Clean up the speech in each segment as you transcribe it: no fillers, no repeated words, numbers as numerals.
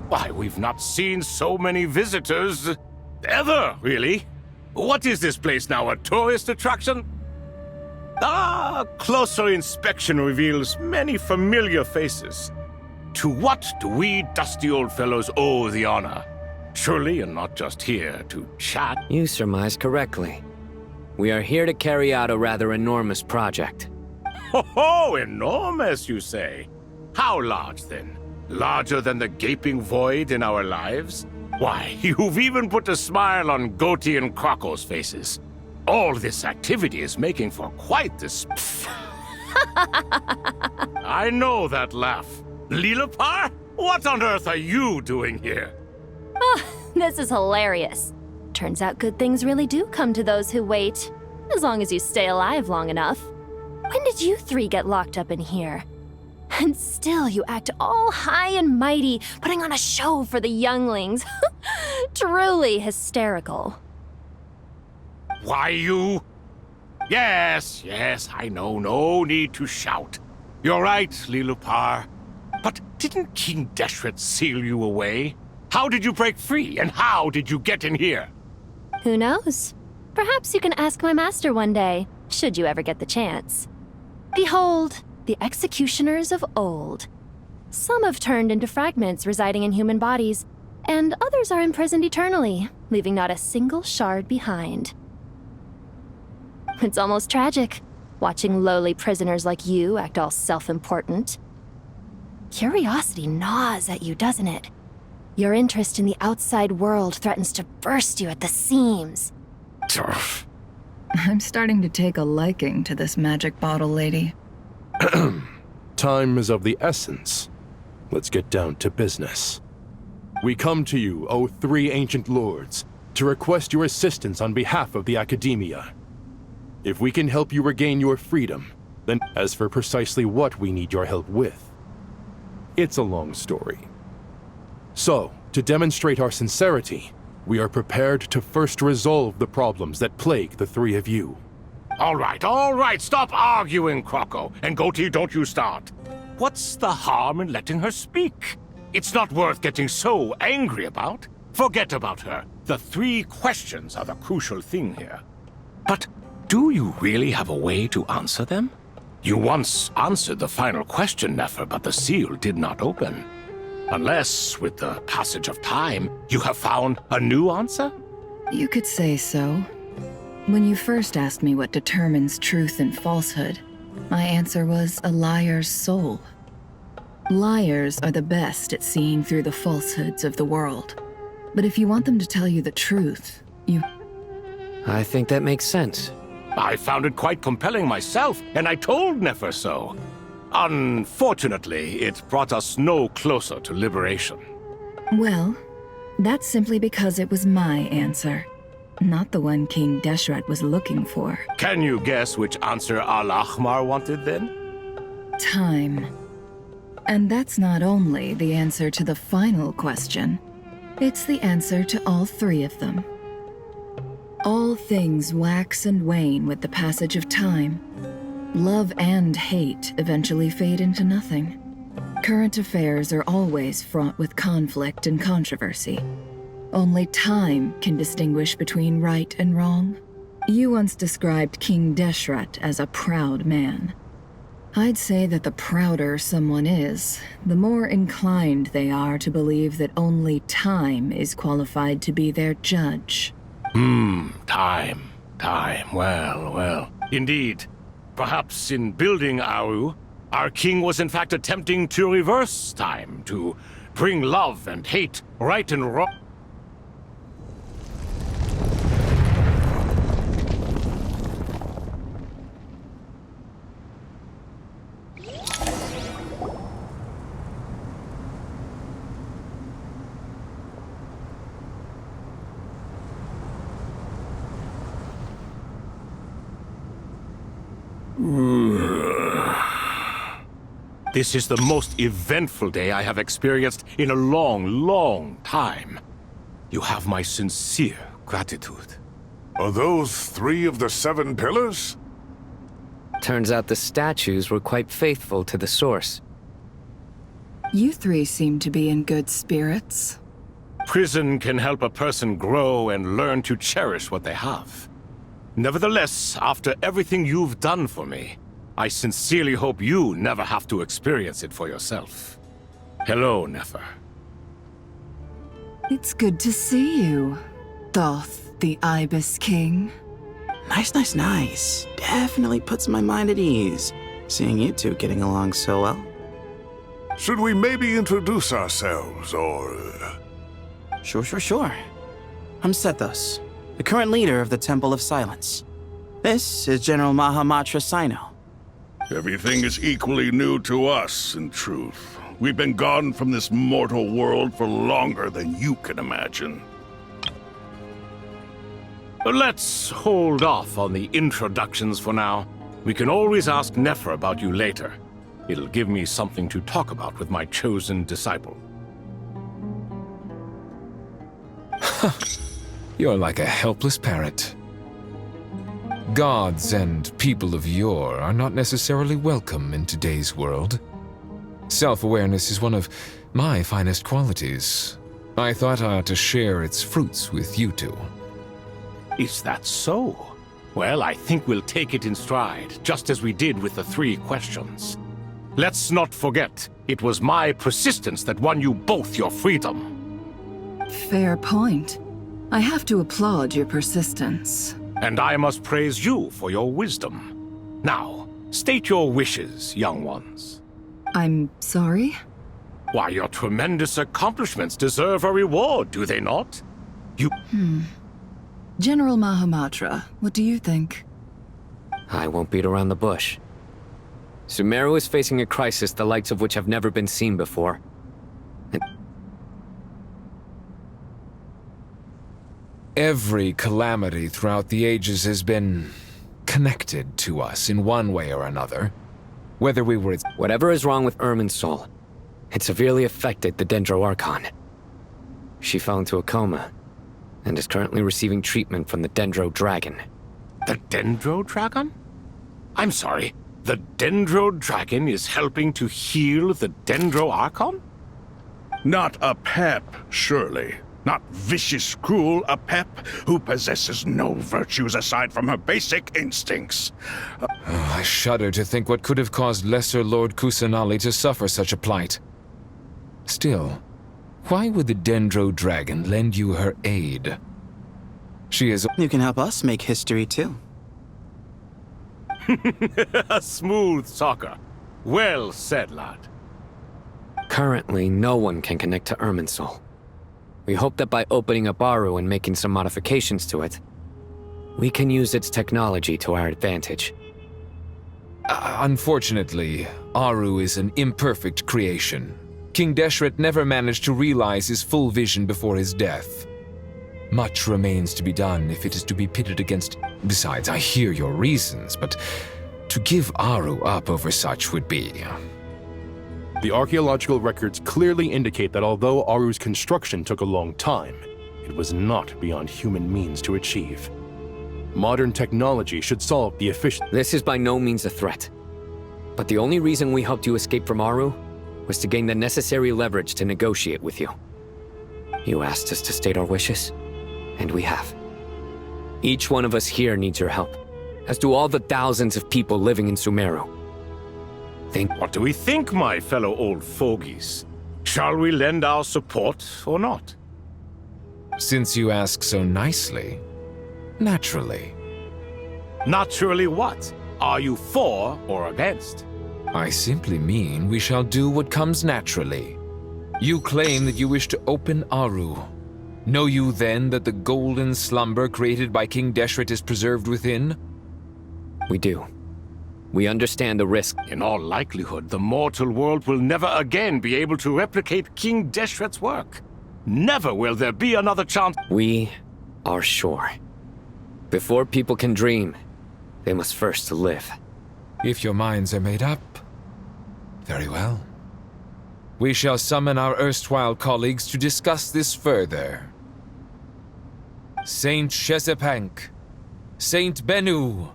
Why, we've not seen so many visitors ever, really. What is this place now, a tourist attraction? Closer inspection reveals many familiar faces. To what do we dusty old fellows owe the honor? Surely you're not just here to chat. You surmised correctly. We are here to carry out a rather enormous project. Ho, enormous, you say? How large, then? Larger than the gaping void in our lives? Why, you've even put a smile on Goatee and Crocco's faces. All this activity is making for quite this... I know that laugh. Lilipar? What on earth are you doing here? Oh, this is hilarious. Turns out good things really do come to those who wait. As long as you stay alive long enough. When did you three get locked up in here? And still you act all high and mighty, putting on a show for the younglings. Truly hysterical. Why, you... Yes, I know, no need to shout. You're right, Lilipar. But didn't King Deshret seal you away? How did you break free, and how did you get in here? Who knows? Perhaps you can ask my master one day, should you ever get the chance. Behold, the executioners of old. Some have turned into fragments residing in human bodies, and others are imprisoned eternally, leaving not a single shard behind. It's almost tragic, watching lowly prisoners like you act all self-important. Curiosity gnaws at you, doesn't it? Your interest in the outside world threatens to burst you at the seams. Turf. I'm starting to take a liking to this magic bottle lady. Time is of the essence. Let's get down to business. We come to you, O three ancient lords, to request your assistance on behalf of the Academia. If we can help you regain your freedom, then as for precisely what we need your help with, it's a long story. So, to demonstrate our sincerity, we are prepared to first resolve the problems that plague the three of you. All right, stop arguing, Crocco. And Goatee, don't you start. What's the harm in letting her speak? It's not worth getting so angry about. Forget about her. The three questions are the crucial thing here. But do you really have a way to answer them? You once answered the final question, Nefer, but the seal did not open. Unless, with the passage of time, you have found a new answer? You could say so. When you first asked me what determines truth and falsehood, my answer was a liar's soul. Liars are the best at seeing through the falsehoods of the world. But if you want them to tell you the truth, I think that makes sense. I found it quite compelling myself, and I told Nefer so. Unfortunately, it brought us no closer to liberation. Well, that's simply because it was my answer, not the one King Deshret was looking for. Can you guess which answer Al-Ahmar wanted then? Time. And that's not only the answer to the final question, it's the answer to all three of them. All things wax and wane with the passage of time. Love and hate eventually fade into nothing. Current affairs are always fraught with conflict and controversy. Only time can distinguish between right and wrong. You once described King Deshret as a proud man. I'd say that the prouder someone is, the more inclined they are to believe that only time is qualified to be their judge. Time. Well. Indeed. Perhaps in building Aru, our king was in fact attempting to reverse time, to bring love and hate, right and wrong. This is the most eventful day I have experienced in a long time. You have my sincere gratitude. Are those 3 of the 7 pillars? Turns out the statues were quite faithful to the source. You three seem to be in good spirits. Prison can help a person grow and learn to cherish what they have. Nevertheless, after everything you've done for me, I sincerely hope you never have to experience it for yourself. Hello, Nefer. It's good to see you, Thoth the Ibis King. Nice. Definitely puts my mind at ease, seeing you two getting along so well. Should we maybe introduce ourselves, or... Sure. I'm Sethos, the current leader of the Temple of Silence. This is General Mahamatra Sino. Everything is equally new to us, in truth. We've been gone from this mortal world for longer than you can imagine. Let's hold off on the introductions for now. We can always ask Nefer about you later. It'll give me something to talk about with my chosen disciple. You're like a helpless parrot. Gods and people of yore are not necessarily welcome in today's world. Self-awareness is one of my finest qualities. I thought I ought to share its fruits with you two. Is that so? Well, I think we'll take it in stride, just as we did with the 3 questions. Let's not forget, it was my persistence that won you both your freedom. Fair point. I have to applaud your persistence. And I must praise you for your wisdom. Now, state your wishes, young ones. I'm sorry? Why, your tremendous accomplishments deserve a reward, do they not? General Mahamatra, what do you think? I won't beat around the bush. Sumeru is facing a crisis the likes of which have never been seen before. Every calamity throughout the ages has been connected to us in one way or another. Whether we were... Whatever is wrong with Ermin's soul, it severely affected the Dendro Archon. She fell into a coma, and is currently receiving treatment from the Dendro Dragon. The Dendro Dragon? I'm sorry, the Dendro Dragon is helping to heal the Dendro Archon? Not a pep, surely. Not vicious, cruel a pep who possesses no virtues aside from her basic instincts. I shudder to think what could have caused Lesser Lord Kusanali to suffer such a plight. Still, why would the Dendro Dragon lend you her aid? She is... You can help us make history too. A smooth talker. Well said, lad. Currently, no one can connect to Ermin's soul. We hope that by opening up Aru and making some modifications to it, we can use its technology to our advantage. Unfortunately, Aru is an imperfect creation. King Deshret never managed to realize his full vision before his death. Much remains to be done if it is to be pitted against... Besides, I hear your reasons, but to give Aru up over such would be... The archaeological records clearly indicate that although Aru's construction took a long time, it was not beyond human means to achieve. Modern technology should solve the efficient... This is by no means a threat. But the only reason we helped you escape from Aru was to gain the necessary leverage to negotiate with you. You asked us to state our wishes, and we have. Each one of us here needs your help, as do all the thousands of people living in Sumeru. What do we think, my fellow old fogies? Shall we lend our support or not? Since you ask so nicely, naturally. Naturally what? Are you for or against? I simply mean we shall do what comes naturally. You claim that you wish to open Aru. Know you then that the golden slumber created by King Deshret is preserved within? We do. We understand the risk. In all likelihood, the mortal world will never again be able to replicate King Deshret's work. Never will there be another chance. We are sure. Before people can dream, they must first live. If your minds are made up, very well. We shall summon our erstwhile colleagues to discuss this further. Saint Shezepank, Saint Bennu,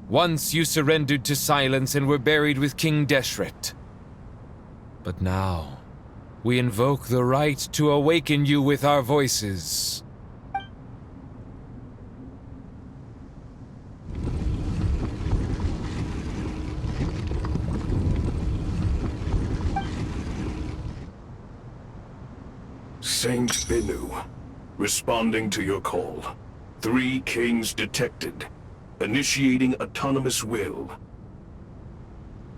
once you surrendered to silence and were buried with King Deshret. But now, we invoke the right to awaken you with our voices. Saint Binu, responding to your call. 3 kings detected. Initiating autonomous will.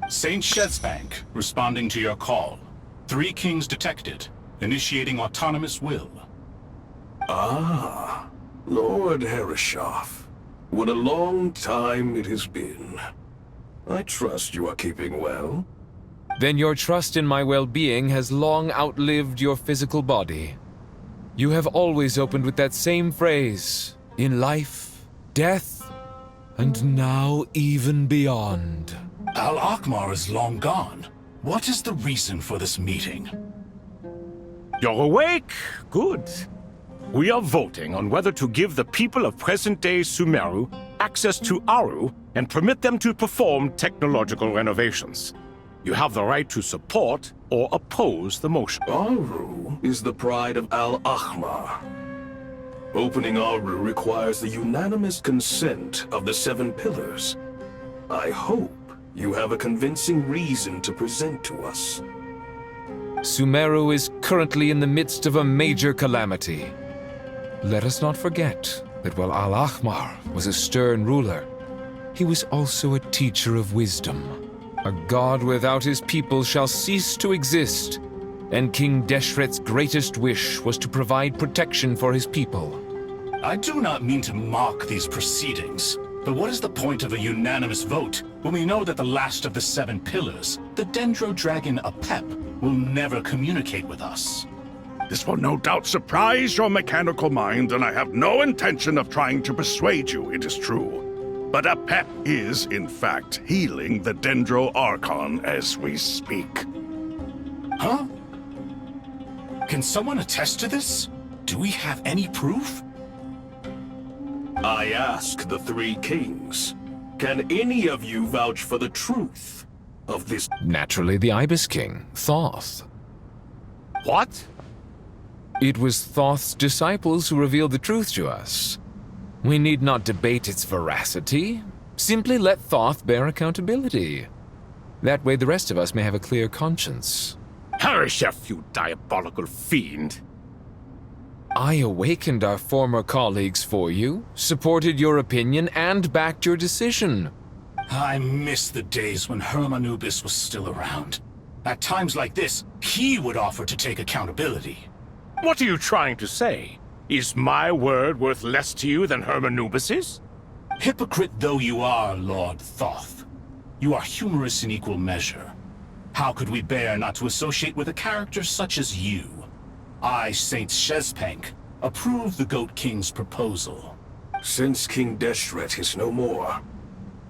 Saint Shezbank, responding to your call. 3 kings detected. Initiating autonomous will. Ah, Lord Herreshoff. What a long time it has been. I trust you are keeping well. Then your trust in my well-being has long outlived your physical body. You have always opened with that same phrase, in life, death, and now even beyond. Al-Akmar is long gone. What is the reason for this meeting? You're awake? Good. We are voting on whether to give the people of present-day Sumeru access to Aru and permit them to perform technological renovations. You have the right to support or oppose the motion. Aru is the pride of Al-Ahmar. Opening Aru requires the unanimous consent of the 7 pillars. I hope you have a convincing reason to present to us. Sumeru is currently in the midst of a major calamity. Let us not forget that while Al-Ahmar was a stern ruler, he was also a teacher of wisdom. A god without his people shall cease to exist, and King Deshret's greatest wish was to provide protection for his people. I do not mean to mock these proceedings, but what is the point of a unanimous vote when we know that the last of the 7 pillars, the Dendro Dragon Apep, will never communicate with us? This will no doubt surprise your mechanical mind, and I have no intention of trying to persuade you it is true. But Apep is, in fact, healing the Dendro Archon as we speak. Huh? Can someone attest to this? Do we have any proof? I ask the 3 kings, can any of you vouch for the truth of this? Naturally, the Ibis King, Thoth. What? It was Thoth's disciples who revealed the truth to us. We need not debate its veracity. Simply let Thoth bear accountability. That way the rest of us may have a clear conscience. Herreshoff, you diabolical fiend. I awakened our former colleagues for you, supported your opinion, and backed your decision. I miss the days when Hermanubis was still around. At times like this, he would offer to take accountability. What are you trying to say? Is my word worth less to you than Hermanubis's? Hypocrite though you are, Lord Thoth, you are humorous in equal measure. How could we bear not to associate with a character such as you? I, Saint Shezbank, approve the Goat King's proposal. Since King Deshret is no more,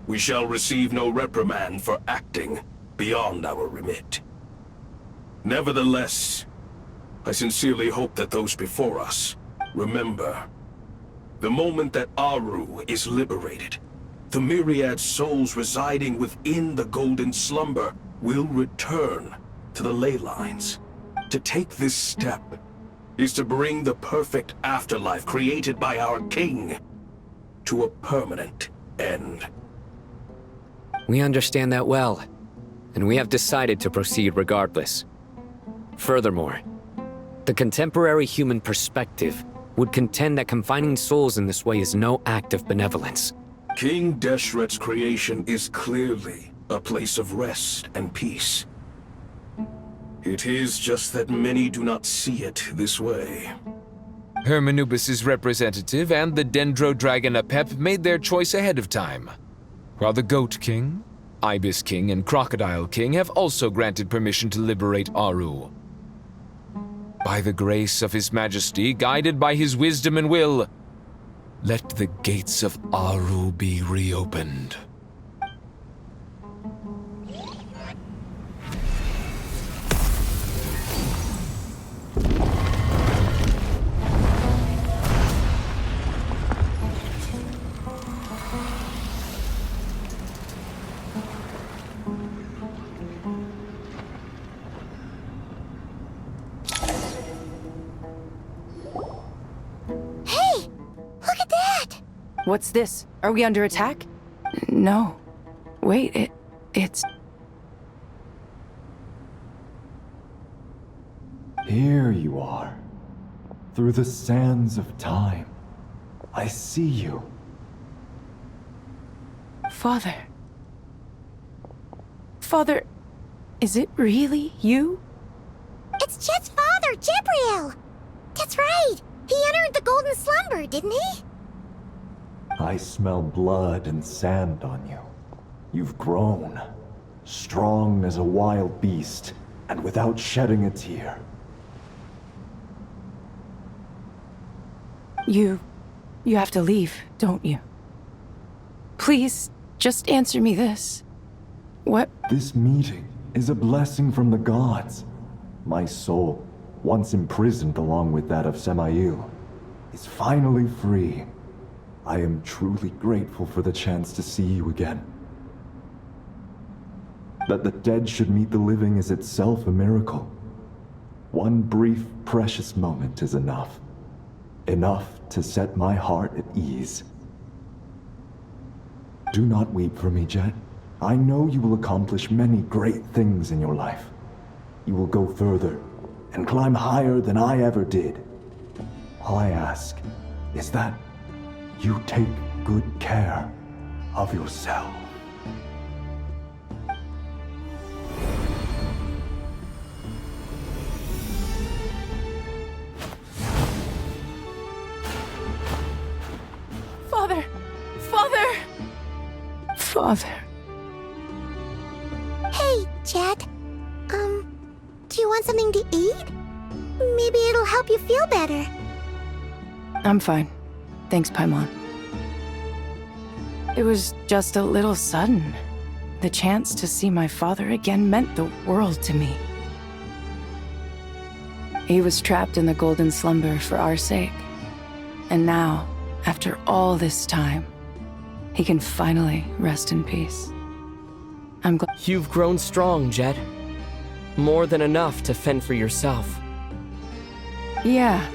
we shall receive no reprimand for acting beyond our remit. Nevertheless, I sincerely hope that those before us remember, the moment that Aru is liberated, the myriad souls residing within the Golden Slumber will return to the ley lines. To take this step is to bring the perfect afterlife created by our king to a permanent end. We understand that well, and we have decided to proceed regardless. Furthermore, the contemporary human perspective would contend that confining souls in this way is no act of benevolence. King Deshret's creation is clearly a place of rest and peace. It is just that many do not see it this way. Hermanubis' representative and the Dendro Dragon Apep made their choice ahead of time, while the Goat King, Ibis King, and Crocodile King have also granted permission to liberate Aru. By the grace of His Majesty, guided by his wisdom and will, let the gates of Aru be reopened. What's this? Are we under attack? No. Wait, it's... Here you are. Through the sands of time. I see you. Father. Father, is it really you? It's Jed's father, Jibriel! That's right! He entered the Golden Slumber, didn't he? I smell blood and sand on you. You've grown. Strong as a wild beast, and without shedding a tear. You have to leave, don't you? Please, just answer me this. What? This meeting is a blessing from the gods. My soul, once imprisoned along with that of Samael, is finally free. I am truly grateful for the chance to see you again. That the dead should meet the living is itself a miracle. One brief, precious moment is enough. Enough to set my heart at ease. Do not weep for me, Jed. I know you will accomplish many great things in your life. You will go further and climb higher than I ever did. All I ask is that you take good care of yourself. Father! Father! Father. Hey, Jed. Do you want something to eat? Maybe it'll help you feel better. I'm fine. Thanks, Paimon. It was just a little sudden. The chance to see my father again meant the world to me. He was trapped in the Golden Slumber for our sake. And now, after all this time, he can finally rest in peace. I'm glad. You've grown strong, Jed. More than enough to fend for yourself. Yeah.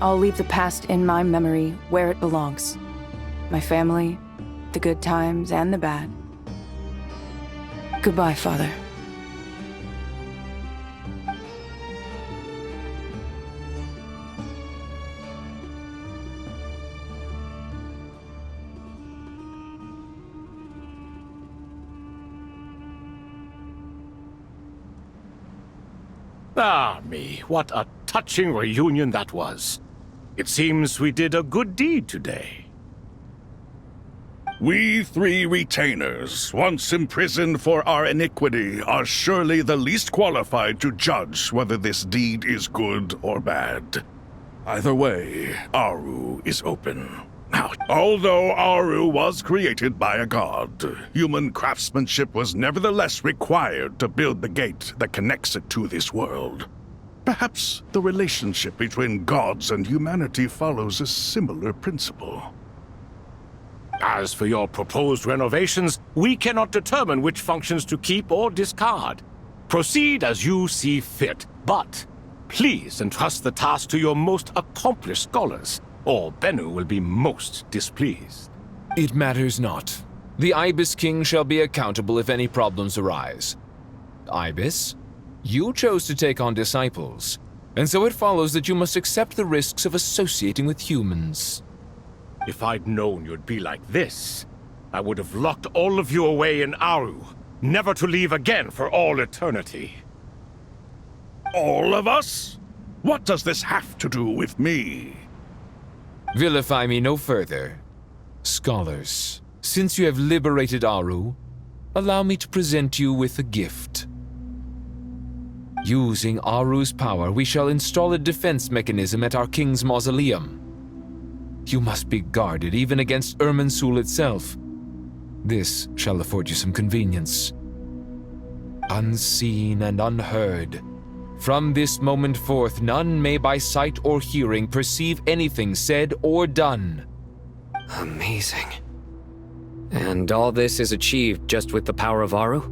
I'll leave the past in my memory where it belongs. My family, the good times and the bad. Goodbye, Father. Ah, me, what a touching reunion that was. It seems we did a good deed today. We three retainers, once imprisoned for our iniquity, are surely the least qualified to judge whether this deed is good or bad. Either way, Aru is open. Now, although Aru was created by a god, human craftsmanship was nevertheless required to build the gate that connects it to this world. Perhaps the relationship between gods and humanity follows a similar principle. As for your proposed renovations, we cannot determine which functions to keep or discard. Proceed as you see fit, but please entrust the task to your most accomplished scholars, or Bennu will be most displeased. It matters not. The Ibis King shall be accountable if any problems arise. Ibis, you chose to take on disciples, and so it follows that you must accept the risks of associating with humans. If I'd known you'd be like this, I would have locked all of you away in Aru, never to leave again for all eternity. All of us? What does this have to do with me? Vilify me no further. Scholars, since you have liberated Aru, allow me to present you with a gift. Using Aru's power, we shall install a defense mechanism at our king's mausoleum. You must be guarded even against Irminsul itself. This shall afford you some convenience. Unseen and unheard, from this moment forth, none may by sight or hearing perceive anything said or done. Amazing. And all this is achieved just with the power of Aru?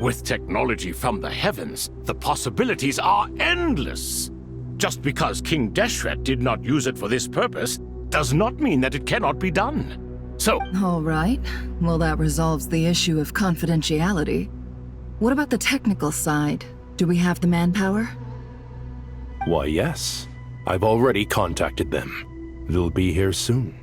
With technology from the heavens, the possibilities are endless. Just because King Deshret did not use it for this purpose does not mean that it cannot be done. So, All right. Well, that resolves the issue of confidentiality. What about the technical side? Do we have the manpower? Why, yes. I've already contacted them. They'll be here soon.